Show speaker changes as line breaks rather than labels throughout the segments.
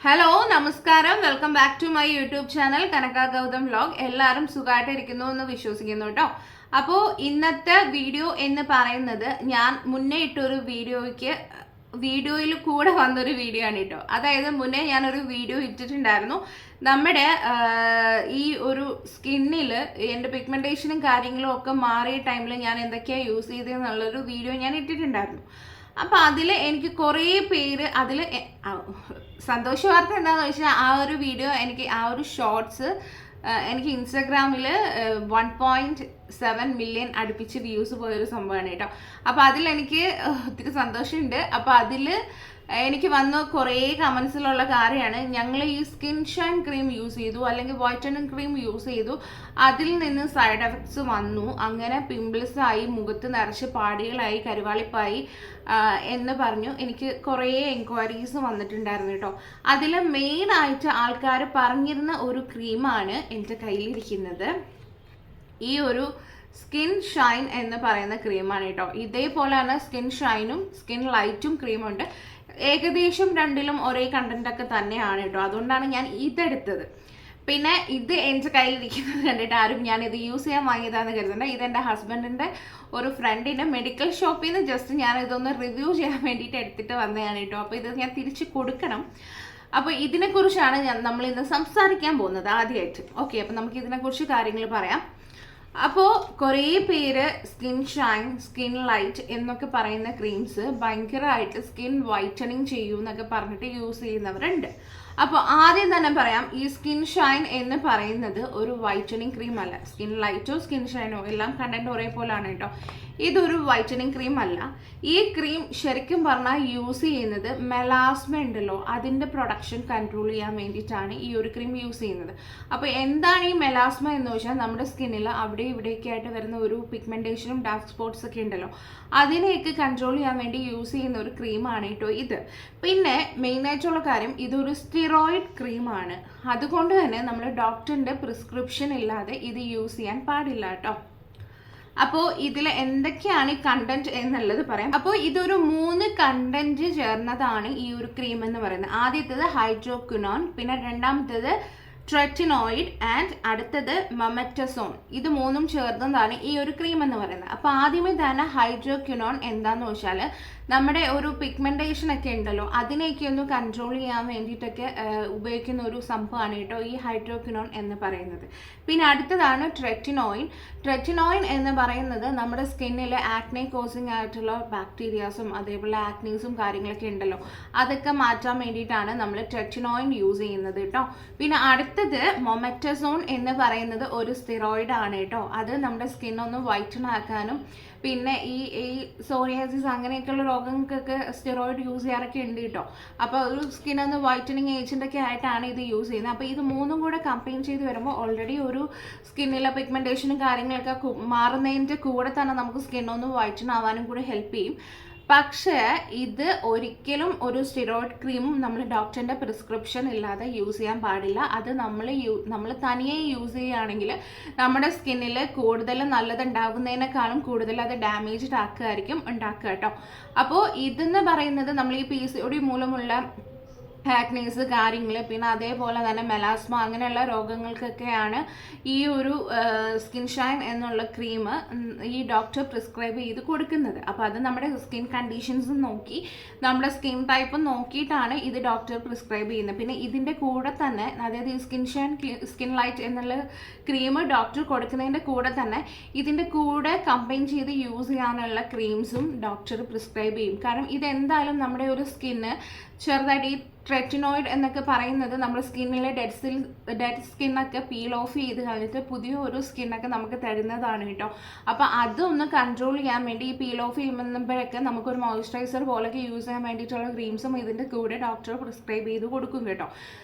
Hello നമസ്കാരം, welcome back to my YouTube channel Kanaka Gautam vlog. എല്ലാവരും സുഖമായിട്ടിരിക്കുന്നു എന്ന് വിശ്വസിക്കുന്നു കേട്ടോ. അപ്പോൾ ഇന്നത്തെ വീഡിയോ എന്ന് പറയുന്നത് ഞാൻ മുന്നേ ഇട്ടൊരു വീഡിയോയിൽ കൂടെ വന്നൊരു വീഡിയോ ആണ് കേട്ടോ. അതായത് മുന്നേ ഞാനൊരു വീഡിയോ ഇട്ടിട്ടുണ്ടായിരുന്നു. നമ്മുടെ ഈ ഒരു സ്കിന്നിൽ എൻ്റെ പിഗ്മെൻറ്റേഷനും കാര്യങ്ങളും ഒക്കെ മാറിയ ടൈമിൽ ഞാൻ എന്തൊക്കെയാണ് യൂസ് ചെയ്തതെന്നുള്ളൊരു വീഡിയോ ഞാൻ ഇട്ടിട്ടുണ്ടായിരുന്നു. അപ്പം അതിൽ എനിക്ക് കുറേ പേര് അതിൽ സന്തോഷ വാർത്ത എന്താണെന്ന് വെച്ചാൽ ആ ഒരു വീഡിയോ എനിക്ക് ആ ഒരു ഷോർട്സ് എനിക്ക് ഇൻസ്റ്റാഗ്രാമിൽ 1.7 മില്യൺ അടുപ്പിച്ച് വ്യൂസ് പോയൊരു സംഭവമാണ് കേട്ടോ. അപ്പോൾ അതിലെനിക്ക് ഒത്തിരി സന്തോഷമുണ്ട്. അപ്പോൾ അതിൽ എനിക്ക് വന്ന കുറേ കമൻസിലുള്ള കാര്യമാണ്, ഞങ്ങൾ ഈ സ്കിൻ ഷൈൻ ക്രീം യൂസ് ചെയ്തു അല്ലെങ്കിൽ വൈറ്റനിങ് ക്രീം യൂസ് ചെയ്തു, അതിൽ നിന്ന് സൈഡ് എഫക്ട്സ് വന്നു, അങ്ങനെ പിമ്പിൾസ് ആയി, മുഖത്ത് നിറച്ച് പാടികളായി, കരുവാളിപ്പായി എന്ന് പറഞ്ഞു എനിക്ക് കുറേ എൻക്വയറീസ് വന്നിട്ടുണ്ടായിരുന്നു കേട്ടോ. അതിൽ മെയിനായിട്ട് ആൾക്കാർ പറഞ്ഞിരുന്ന ഒരു ക്രീമാണ് എൻ്റെ കയ്യിലിരിക്കുന്നത്. ഈ ഒരു സ്കിൻ ഷൈൻ എന്ന് പറയുന്ന ക്രീമാണ് കേട്ടോ. ഇതേപോലെ തന്നെ സ്കിൻ ഷൈനും സ്കിൻ ലൈറ്റും ക്രീമുണ്ട്. ഏകദേശം രണ്ടിലും ഒരേ കണ്ടന്റൊക്കെ തന്നെയാണ് കേട്ടോ. അതുകൊണ്ടാണ് ഞാൻ ഇതെടുത്തത്. പിന്നെ ഇത് എൻ്റെ കയ്യിലിരിക്കുന്നത് കണ്ടിട്ട് ആരും ഞാൻ ഇത് യൂസ് ചെയ്യാൻ വാങ്ങിയതാണെന്ന് കരുതണ്ട. ഇതെൻ്റെ ഹസ്ബൻഡിൻ്റെ ഒരു ഫ്രണ്ടിൻ്റെ മെഡിക്കൽ ഷോപ്പിൽ നിന്ന് ജസ്റ്റ് ഞാൻ ഇതൊന്ന് റിവ്യൂ ചെയ്യാൻ വേണ്ടിയിട്ട് എടുത്തിട്ട് വന്നതാണ് കേട്ടോ. അപ്പോൾ ഇത് ഞാൻ തിരിച്ച് കൊടുക്കണം. അപ്പോൾ ഇതിനെക്കുറിച്ചാണ് നമ്മൾ ഇന്ന് സംസാരിക്കാൻ പോകുന്നത് ആദ്യമായിട്ട്. ഓക്കെ, അപ്പോൾ നമുക്ക് ഇതിനെക്കുറിച്ച് കാര്യങ്ങൾ പറയാം. അപ്പോൾ കുറേ പേര് സ്കിൻ ഷൈൻ, സ്കിൻ ലൈറ്റ് എന്നൊക്കെ പറയുന്ന ക്രീംസ് ഭയങ്കരമായിട്ട് സ്കിൻ വൈറ്റനിങ് ചെയ്യൂ എന്നൊക്കെ പറഞ്ഞിട്ട് യൂസ് ചെയ്യുന്നവരുണ്ട്. അപ്പോൾ ആദ്യം തന്നെ പറയാം, ഈ സ്കിൻ ഷൈൻ എന്ന് പറയുന്നത് ഒരു വൈറ്റനിങ് ക്രീം അല്ല. സ്കിൻ ലൈറ്റോ സ്കിൻ ഷൈനോ എല്ലാം കണ്ടന്റ് ഒരേപോലെയാണ് കേട്ടോ. ഇതൊരു വൈറ്റനിങ് ക്രീം അല്ല. ഈ ക്രീം ശരിക്കും പറഞ്ഞാൽ യൂസ് ചെയ്യുന്നത് മെലാസ്മ ഉണ്ടല്ലോ, അതിൻ്റെ പ്രൊഡക്ഷൻ കൺട്രോൾ ചെയ്യാൻ വേണ്ടിയിട്ടാണ് ഈ ഒരു ക്രീം യൂസ് ചെയ്യുന്നത്. അപ്പോൾ എന്താണ് ഈ മെലാസ്മ എന്ന് വെച്ചാൽ നമ്മുടെ സ്കിന്നിൽ അവിടെ ഇവിടെയൊക്കെ ആയിട്ട് വരുന്ന ഒരു പിഗ്മെൻറ്റേഷനും ഡാർക്ക് സ്പോട്ട്സ് ഒക്കെ ഉണ്ടല്ലോ, അതിനെയൊക്കെ കൺട്രോൾ ചെയ്യാൻ വേണ്ടി യൂസ് ചെയ്യുന്ന ഒരു ക്രീമാണ് കേട്ടോ ഇത്. പിന്നെ മെയിനായിട്ടുള്ള കാര്യം, ഇതൊരു സ്റ്റിറോയിഡ് ക്രീമാണ്. അതുകൊണ്ട് തന്നെ നമ്മൾ ഡോക്ടറിൻ്റെ പ്രിസ്ക്രിപ്ഷൻ ഇല്ലാതെ ഇത് യൂസ് ചെയ്യാൻ പാടില്ല കേട്ടോ. അപ്പോൾ ഇതിൽ എന്തൊക്കെയാണ് ഈ കണ്ടന്റ് എന്നുള്ളത് പറയാം. അപ്പോൾ ഇതൊരു 3 കണ്ടന്റ് ചേർന്നതാണ് ഈ ഒരു ക്രീം എന്ന് പറയുന്നത്. ആദ്യത്തേത് ഹൈഡ്രോക്വിനോൺ, പിന്നെ രണ്ടാമത്തേത് ട്രെറ്റിനോയിഡ് ആൻഡ് അടുത്തത് മൊമെറ്റസോൺ. ഇത് 3ഉം ചേർന്നതാണ് ഈ ഒരു ക്രീം എന്ന് പറയുന്നത്. അപ്പോൾ ആദ്യമേ തന്നെ ഹൈഡ്രോക്വിനോൺ എന്താണെന്ന് വെച്ചാൽ നമ്മുടെ ഒരു പിഗ്മെൻറ്റേഷൻ ഒക്കെ ഉണ്ടല്ലോ, അതിനെയൊക്കെ ഒന്ന് കൺട്രോൾ ചെയ്യാൻ വേണ്ടിയിട്ടൊക്കെ ഉപയോഗിക്കുന്ന ഒരു സംഭവമാണ് കേട്ടോ ഈ ഹൈഡ്രോക്വിനോൺ എന്ന് പറയുന്നത്. പിന്നെ അടുത്തതാണ് ട്രെറ്റിനോയിൻ. ട്രെറ്റിനോയിൻ എന്ന് പറയുന്നത് നമ്മുടെ സ്കിന്നിൽ ആക്നെ കോസിങ് ആയിട്ടുള്ള ബാക്ടീരിയാസും അതേപോലെ ആക്നീസും കാര്യങ്ങളൊക്കെ ഉണ്ടല്ലോ, അതൊക്കെ മാറ്റാൻ വേണ്ടിയിട്ടാണ് നമ്മൾ ട്രെറ്റിനോയിൻ യൂസ് ചെയ്യുന്നത് കേട്ടോ. പിന്നെ അടുത്തത് മൊമെറ്റസോൺ എന്ന് പറയുന്നത് ഒരു സ്റ്റിറോയിഡ് ആണ് കേട്ടോ. അത് നമ്മുടെ സ്കിന്നൊന്ന് വൈറ്റൻ ആക്കാനും പിന്നെ ഈ സോറിയാസിസ് അങ്ങനെയൊക്കെയുള്ള രോഗങ്ങൾക്കൊക്കെ സ്റ്റിറോയിഡ് യൂസ് ചെയ്യാറൊക്കെ ഉണ്ട് കേട്ടോ. അപ്പോൾ ഒരു സ്കിന്നൊന്ന് വൈറ്റനിങ് ഏജൻ്റൊക്കെ ആയിട്ടാണ് ഇത് യൂസ് ചെയ്യുന്നത്. അപ്പോൾ ഇത് 3ഉം കൂടെ കമ്പൈൻ ചെയ്ത് വരുമ്പോൾ ഓൾറെഡി ഒരു സ്കിന്നിലെ പിഗ്മെൻറ്റേഷനും കാര്യങ്ങളൊക്കെ മാറുന്നതിൻ്റെ കൂടെ തന്നെ നമുക്ക് സ്കിന്നൊന്ന് വൈറ്റൻ ആവാനും കൂടെ ഹെൽപ്പ് ചെയ്യും. പക്ഷേ ഇത് ഒരിക്കലും ഒരു സ്റ്റിറോയിഡ് ക്രീമും നമ്മൾ ഡോക്ടറിൻ്റെ പ്രിസ്ക്രിപ്ഷൻ ഇല്ലാതെ യൂസ് ചെയ്യാൻ പാടില്ല. അത് നമ്മൾ തനിയെ യൂസ് ചെയ്യുകയാണെങ്കിൽ നമ്മുടെ സ്കിന്നിൽ കൂടുതൽ നല്ലത് ഉണ്ടാകുന്നതിനേക്കാളും കൂടുതൽ അത് ഡാമേജ്ഡ് ആക്കുകയായിരിക്കും ഉണ്ടാക്കുക കേട്ടോ. അപ്പോൾ ഇതെന്ന് പറയുന്നത് നമ്മൾ ഈ PCOD മൂലമുള്ള ആക്നീസ് കാര്യങ്ങൾ, പിന്നെ അതേപോലെ തന്നെ മെലാസ്മ അങ്ങനെയുള്ള രോഗങ്ങൾക്കൊക്കെയാണ് ഈ ഒരു സ്കിൻ ഷൈൻ എന്നുള്ള ക്രീം ഈ ഡോക്ടർ പ്രിസ്ക്രൈബ് ചെയ്ത് കൊടുക്കുന്നത്. അപ്പോൾ അത് നമ്മുടെ സ്കിൻ കണ്ടീഷൻസും നോക്കി നമ്മുടെ സ്കിൻ ടൈപ്പും നോക്കിയിട്ടാണ് ഇത് ഡോക്ടർ പ്രിസ്ക്രൈബ് ചെയ്യുന്നത്. പിന്നെ ഇതിൻ്റെ കൂടെ തന്നെ, അതായത് ഈ സ്കിൻ ഷൈൻ സ്കിൻ ലൈറ്റ് എന്നുള്ള ക്രീം ഡോക്ടർ കൊടുക്കുന്നതിൻ്റെ കൂടെ തന്നെ ഇതിൻ്റെ കൂടെ കമ്പൈൻ ചെയ്ത് യൂസ് ചെയ്യാനുള്ള ക്രീംസും ഡോക്ടർ പ്രിസ്ക്രൈബ് ചെയ്യും. കാരണം ഇതെന്തായാലും നമ്മുടെ ഒരു സ്കിന്ന് ചെറുതായിട്ട് ഈ ട്രെറ്റിനോയിഡ് എന്നൊക്കെ പറയുന്നത് നമ്മുടെ സ്കിന്നിലെ ഡെഡ് സ്കിന്നൊക്കെ പീൽ ഓഫ് ചെയ്ത് കഴിഞ്ഞിട്ട് പുതിയ ഒരു സ്കിന്നൊക്കെ നമുക്ക് തരുന്നതാണ് കേട്ടോ. അപ്പോൾ അതൊന്ന് കൺട്രോൾ ചെയ്യാൻ വേണ്ടി ഈ പീൽ ഓഫ് ചെയ്യുമ്പോഴൊക്കെ നമുക്കൊരു മോയ്സ്ചറൈസർ പോലൊക്കെ യൂസ് ചെയ്യാൻ വേണ്ടിയിട്ടുള്ള ക്രീംസും ഇതിൻ്റെ കൂടെ ഡോക്ടർ പ്രിസ്ക്രൈബ് ചെയ്ത് കൊടുക്കും കേട്ടോ.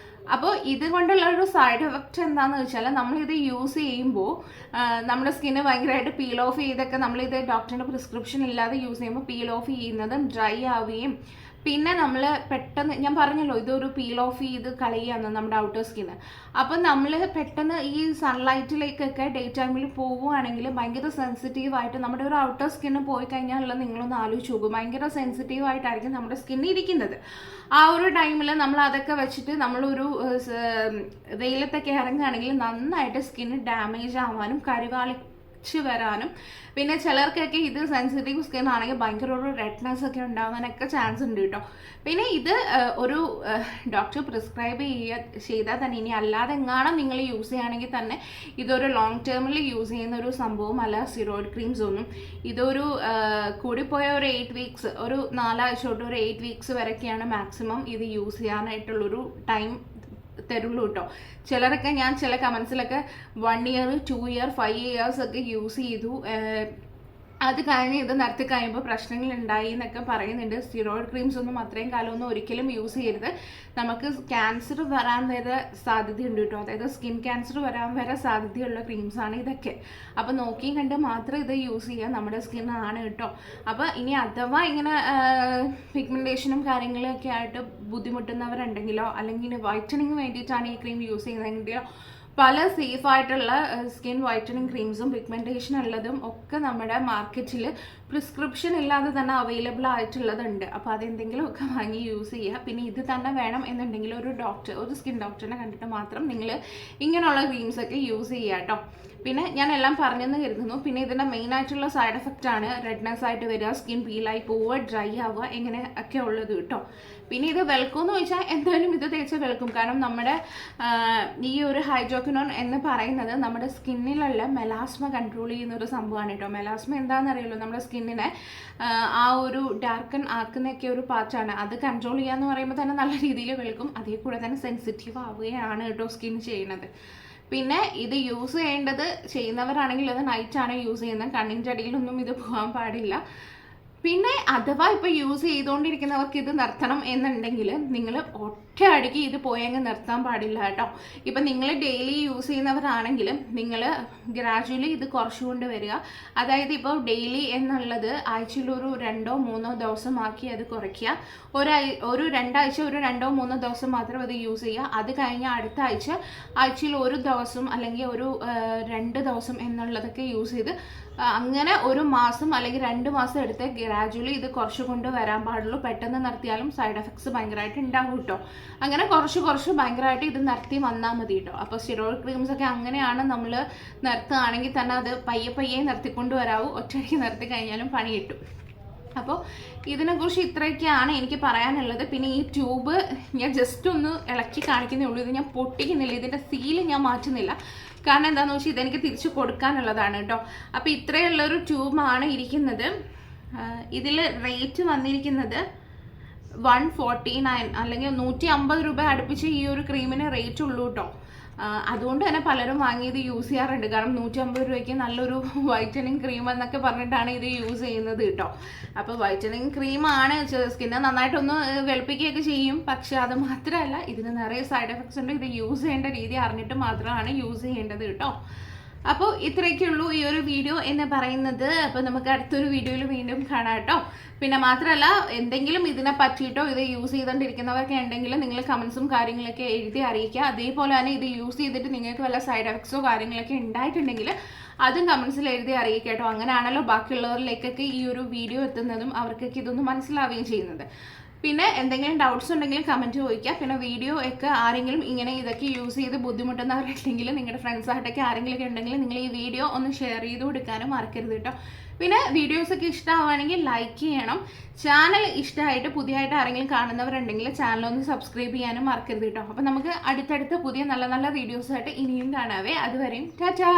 അപ്പോൾ ഇതുകൊണ്ടുള്ള ഒരു സൈഡ് എഫക്റ്റ് എന്താണെന്ന് വെച്ചാൽ, നമ്മളിത് യൂസ് ചെയ്യുമ്പോൾ നമ്മുടെ സ്കിന്ന് ഭയങ്കരമായിട്ട് പീൽ ഓഫ് ചെയ്തൊക്കെ നമ്മളിത് ഡോക്ടറിൻ്റെ പ്രിസ്ക്രിപ്ഷൻ ഇല്ലാതെ യൂസ് ചെയ്യുമ്പോൾ പീൽ ഓഫ് ചെയ്യുന്നതും ഡ്രൈ ആവുകയും പിന്നെ നമ്മൾ പെട്ടെന്ന് ഞാൻ പറഞ്ഞല്ലോ ഇതൊരു പീൽ ഓഫ് ചെയ്ത് കളയുകയാണ് നമ്മുടെ ഔട്ടർ സ്കിന്ന്. അപ്പം നമ്മൾ പെട്ടെന്ന് ഈ സൺലൈറ്റിലേക്കൊക്കെ ഡേ ടൈമിൽ പോവുകയാണെങ്കിൽ ഭയങ്കര സെൻസിറ്റീവായിട്ട് നമ്മുടെ ഒരു ഔട്ടർ സ്കിന്ന് പോയി കഴിഞ്ഞാൽ നിങ്ങളൊന്ന് ആലോചിച്ച് നോക്കും, ഭയങ്കര സെൻസിറ്റീവായിട്ടായിരിക്കും നമ്മുടെ സ്കിന്ന് ഇരിക്കുന്നത്. ആ ഒരു ടൈമിൽ നമ്മൾ അതൊക്കെ വെച്ചിട്ട് നമ്മളൊരു വെയിലത്തൊക്കെ ഇറങ്ങുകയാണെങ്കിൽ നന്നായിട്ട് സ്കിന്ന് ഡാമേജ് ആവാനും വരാനും, പിന്നെ ചിലർക്കൊക്കെ ഇത് സെൻസിറ്റീവ് സ്കിൻ ആണെങ്കിൽ ഭയങ്കര ഒരു റെഡ്നെസ് ഒക്കെ ഉണ്ടാകാനൊക്കെ ചാൻസ് ഉണ്ട് കേട്ടോ. പിന്നെ ഇത് ഒരു ഡോക്ടർ പ്രിസ്ക്രൈബ് ചെയ്താൽ തന്നെ, ഇനി അല്ലാതെ എങ്ങാനും നിങ്ങൾ യൂസ് ചെയ്യുകയാണെങ്കിൽ തന്നെ ഇതൊരു ലോങ് ടേമിൽ യൂസ് ചെയ്യുന്ന ഒരു സംഭവമല്ല സ്റ്റിറോയിഡ് ക്രീംസ് ഒന്നും. ഇതൊരു കൂടിപ്പോയ ഒരു 8 വീക്സ്, ഒരു 4 ആഴ്ച തൊട്ട് ഒരു 8 വീക്സ് വരെയൊക്കെയാണ് മാക്സിമം ഇത് യൂസ് ചെയ്യാനായിട്ടുള്ളൊരു ടൈം തരുള്ളൂ കേട്ടോ. ചിലരൊക്കെ ഞാൻ ചില കമൻസിലൊക്കെ 1 ഇയർ 2 ഇയർ 5 ഇയേഴ്സ് ഒക്കെ യൂസ് ചെയ്തു, അത് കഴിഞ്ഞ് ഇത് നിർത്തി കഴിയുമ്പോൾ പ്രശ്നങ്ങൾ ഉണ്ടായി എന്നൊക്കെ പറയുന്നുണ്ട്. സ്റ്റിറോയിഡ് ക്രീംസ് ഒന്നും അത്രയും കാലമൊന്നും ഒരിക്കലും യൂസ് ചെയ്യരുത്. നമുക്ക് ക്യാൻസർ വരാൻ വരെ സാധ്യതയുണ്ട് കേട്ടോ, അതായത് സ്കിൻ ക്യാൻസർ വരാൻ വരെ സാധ്യതയുള്ള ക്രീംസാണ് ഇതൊക്കെ. അപ്പോൾ നോക്കിയും കണ്ട് മാത്രം ഇത് യൂസ് ചെയ്യുക, നമ്മുടെ സ്കിന്നാണ് കേട്ടോ. അപ്പോൾ ഇനി അഥവാ ഇങ്ങനെ പിഗ്മെൻറ്റേഷനും കാര്യങ്ങളൊക്കെ ആയിട്ട് ബുദ്ധിമുട്ടുന്നവരുണ്ടെങ്കിലോ, അല്ലെങ്കിൽ വൈറ്റനിങ് വേണ്ടിയിട്ടാണ് ഈ ക്രീം യൂസ് ചെയ്യുന്നതെങ്കിലോ, പല സേഫായിട്ടുള്ള സ്കിൻ വൈറ്റനിങ് ക്രീംസും പിഗ്മെൻറ്റേഷൻ ഉള്ളതും ഒക്കെ നമ്മുടെ മാർക്കറ്റിൽ പ്രിസ്ക്രിപ്ഷൻ ഇല്ലാതെ തന്നെ അവൈലബിൾ ആയിട്ടുള്ളതുണ്ട്. അപ്പോൾ അതെന്തെങ്കിലുമൊക്കെ വാങ്ങി യൂസ് ചെയ്യുക. പിന്നെ ഇത് തന്നെ വേണം എന്നുണ്ടെങ്കിൽ ഒരു സ്കിൻ ഡോക്ടറിനെ കണ്ടിട്ട് മാത്രം നിങ്ങൾ ഇങ്ങനെയുള്ള ക്രീംസൊക്കെ യൂസ് ചെയ്യുക കേട്ടോ. പിന്നെ ഞാൻ എല്ലാം പറഞ്ഞെന്ന് കരുതുന്നു. പിന്നെ ഇതിൻ്റെ മെയിൻ ആയിട്ടുള്ള സൈഡ് എഫക്റ്റ് ആണ് റെഡ്നെസ് ആയിട്ട് വരിക, സ്കിൻ പീലായി പോവുക, ഡ്രൈ ആവുക, ഇങ്ങനെ ഒക്കെ ഉള്ളത് കേട്ടോ. പിന്നെ ഇത് വെളുക്കുമെന്ന് ചോദിച്ചാൽ എന്തായാലും ഇത് തേച്ച് വെളുക്കും. കാരണം നമ്മുടെ ഈ ഒരു ഹൈഡ്രോക്വിനോൺ എന്ന് പറയുന്നത് നമ്മുടെ സ്കിന്നിലുള്ള മെലാസ്മ കൺട്രോൾ ചെയ്യുന്ന ഒരു സംഭവമാണ് കേട്ടോ. മെലാസ്മ എന്താണെന്ന് അറിയുമല്ലോ, നമ്മുടെ സ്കിന്നിനെ ആ ഒരു ഡാർക്കൻ ആക്കുന്നൊക്കെ ഒരു പാർട്ടാണ്. അത് കൺട്രോൾ ചെയ്യാന്ന് പറയുമ്പോൾ തന്നെ നല്ല രീതിയിൽ വെളുക്കും, അതേ കൂടെ തന്നെ സെൻസിറ്റീവ് ആവുകയാണ് കേട്ടോ സ്കിൻ ചെയ്യുന്നത്. പിന്നെ ഇത് യൂസ് ചെയ്യുന്നവരാണെങ്കിൽ അത് നൈറ്റാണ് യൂസ് ചെയ്യുന്നത്, കണ്ണിൻ്റെ അടിയിലൊന്നും ഇത് പോകാൻ പാടില്ല. പിന്നെ അഥവാ ഇപ്പോൾ യൂസ് ചെയ്തുകൊണ്ടിരിക്കുന്നവർക്ക് ഇത് നിർത്തണം എന്നുണ്ടെങ്കിൽ നിങ്ങൾ ഒറ്റയടിക്ക് ഇത് പോയെങ്കിൽ നിർത്താൻ പാടില്ല കേട്ടോ. ഇപ്പം നിങ്ങൾ ഡെയിലി യൂസ് ചെയ്യുന്നവരാണെങ്കിലും നിങ്ങൾ ഗ്രാജുവലി ഇത് കുറച്ചുകൊണ്ട് വരിക. അതായത് ഇപ്പോൾ ഡെയിലി എന്നുള്ളത് ആഴ്ചയിൽ ഒരു 2-3 ദിവസമാക്കി അത് കുറയ്ക്കുക. ഒരു 2 ആഴ്ച ഒരു 2-3 ദിവസം മാത്രം അത് യൂസ് ചെയ്യുക. അത് കഴിഞ്ഞ് അടുത്ത ആഴ്ചയിൽ 1 ദിവസം അല്ലെങ്കിൽ ഒരു 2 ദിവസം എന്നുള്ളതൊക്കെ യൂസ് ചെയ്ത് അങ്ങനെ 1 മാസം അല്ലെങ്കിൽ 2 മാസം എടുത്ത് ഗ്രാജുവലി ഇത് കുറച്ച് കൊണ്ട് വരാൻ പാടുള്ളൂ. പെട്ടെന്ന് നിർത്തിയാലും സൈഡ് എഫക്ട്സ് ഭയങ്കരമായിട്ട് ഉണ്ടാവും കേട്ടോ. അങ്ങനെ കുറച്ച് ഭയങ്കരമായിട്ട് ഇത് നിർത്തി വന്നാൽ മതി കേട്ടോ. അപ്പോൾ സ്റ്റിറോയിഡ് ക്രീംസ് ഒക്കെ അങ്ങനെയാണ്, നമ്മൾ നിർത്തുകയാണെങ്കിൽ തന്നെ അത് പയ്യെ നിർത്തിക്കൊണ്ട് വരാവൂ. ഒറ്റയടിക്ക് നിർത്തി കഴിഞ്ഞാലും പണി കിട്ടും. അപ്പോൾ ഇതിനെക്കുറിച്ച് ഇത്രയൊക്കെയാണ് എനിക്ക് പറയാനുള്ളത്. പിന്നെ ഈ ട്യൂബ് ഞാൻ ജസ്റ്റ് ഒന്ന് ഇളക്കി കാണിക്കുന്നേ ഉള്ളൂ, ഇത് ഞാൻ പൊട്ടിക്കുന്നില്ല, ഇതിൻ്റെ സീല് ഞാൻ മാറ്റുന്നില്ല. കാരണം എന്താണെന്ന് വെച്ചാൽ ഇതെനിക്ക് തിരിച്ച് കൊടുക്കാനുള്ളതാണ് കേട്ടോ. അപ്പോൾ ഇത്രയുള്ളൊരു ട്യൂബാണ് ഇരിക്കുന്നത്. ഇതിൽ റേറ്റ് വന്നിരിക്കുന്നത് 149 അല്ലെങ്കിൽ 150 രൂപ അടുപ്പിച്ച് ഈ ഒരു ക്രീമിന് റേറ്റ് ഉള്ളൂ കേട്ടോ. അതുകൊണ്ട് തന്നെ പലരും വാങ്ങി ഇത് യൂസ് ചെയ്യാറുണ്ട്. കാരണം 150 രൂപയ്ക്ക് നല്ലൊരു വൈറ്റനിങ് ക്രീം എന്നൊക്കെ പറഞ്ഞിട്ടാണ് ഇത് യൂസ് ചെയ്യുന്നത് കേട്ടോ. അപ്പോൾ വൈറ്റനിങ് ക്രീമാണ്, സ്കിന്നെ നന്നായിട്ടൊന്ന് വെളുപ്പിക്കുകയൊക്കെ ചെയ്യും. പക്ഷെ അത് മാത്രമല്ല, ഇതിന് നിറയെ സൈഡ് എഫക്ട്സ് ഉണ്ട്. ഇത് യൂസ് ചെയ്യേണ്ട രീതി അറിഞ്ഞിട്ട് മാത്രമാണ് യൂസ് ചെയ്യേണ്ടത് കേട്ടോ. അപ്പോൾ ഇത്രയൊക്കെയുള്ളൂ ഈ ഒരു വീഡിയോ എന്ന് പറയുന്നത്. അപ്പോൾ നമുക്ക് അടുത്തൊരു വീഡിയോയിൽ വീണ്ടും കാണാം കേട്ടോ. പിന്നെ മാത്രമല്ല, എന്തെങ്കിലും ഇതിനെ പറ്റിയിട്ടോ ഇത് യൂസ് ചെയ്തുകൊണ്ടിരിക്കുന്നവരൊക്കെ ഉണ്ടെങ്കിൽ നിങ്ങൾ കമൻസും കാര്യങ്ങളൊക്കെ എഴുതി അറിയിക്കുക. അതേപോലെ തന്നെ ഇത് യൂസ് ചെയ്തിട്ട് നിങ്ങൾക്ക് വല്ല സൈഡ് എഫക്ട്സോ കാര്യങ്ങളൊക്കെ ഉണ്ടായിട്ടുണ്ടെങ്കിൽ അതും കമൻസിൽ എഴുതി അറിയിക്കുക കേട്ടോ. അങ്ങനെയാണല്ലോ ബാക്കിയുള്ളവരിലേക്കൊക്കെ ഈ ഒരു വീഡിയോ എത്തുന്നതും അവർക്കൊക്കെ ഇതൊന്ന് മനസ്സിലാവുകയും ചെയ്യുന്നത്. പിന്നെ എന്തെങ്കിലും ഡൗട്ട്സ് ഉണ്ടെങ്കിൽ കമൻറ്റ് ചോദിക്കുക. പിന്നെ വീഡിയോ ഒക്കെ ആരെങ്കിലും ഇങ്ങനെ ഇതൊക്കെ യൂസ് ചെയ്ത് ബുദ്ധിമുട്ടുന്നവരുണ്ടെങ്കിൽ, നിങ്ങളുടെ ഫ്രണ്ട്സായിട്ടൊക്കെ ആരെങ്കിലുമൊക്കെ ഉണ്ടെങ്കിൽ നിങ്ങൾ ഈ വീഡിയോ ഒന്ന് ഷെയർ ചെയ്ത് കൊടുക്കാനും മറക്കരുത് കേട്ടോ. പിന്നെ വീഡിയോസൊക്കെ ഇഷ്ടമാവുകയാണെങ്കിൽ ലൈക്ക് ചെയ്യണം. ചാനൽ ഇഷ്ടമായിട്ട് പുതിയതായിട്ട് ആരെങ്കിലും കാണുന്നവരുണ്ടെങ്കിൽ ചാനലൊന്ന് സബ്സ്ക്രൈബ് ചെയ്യാനും മറക്കരുത് കേട്ടോ. അപ്പോൾ നമുക്ക് അടുത്തടുത്ത പുതിയ നല്ല നല്ല വീഡിയോസായിട്ട് ഇനിയും കാണാവേ. അതുവരെയും ടാറ്റാ.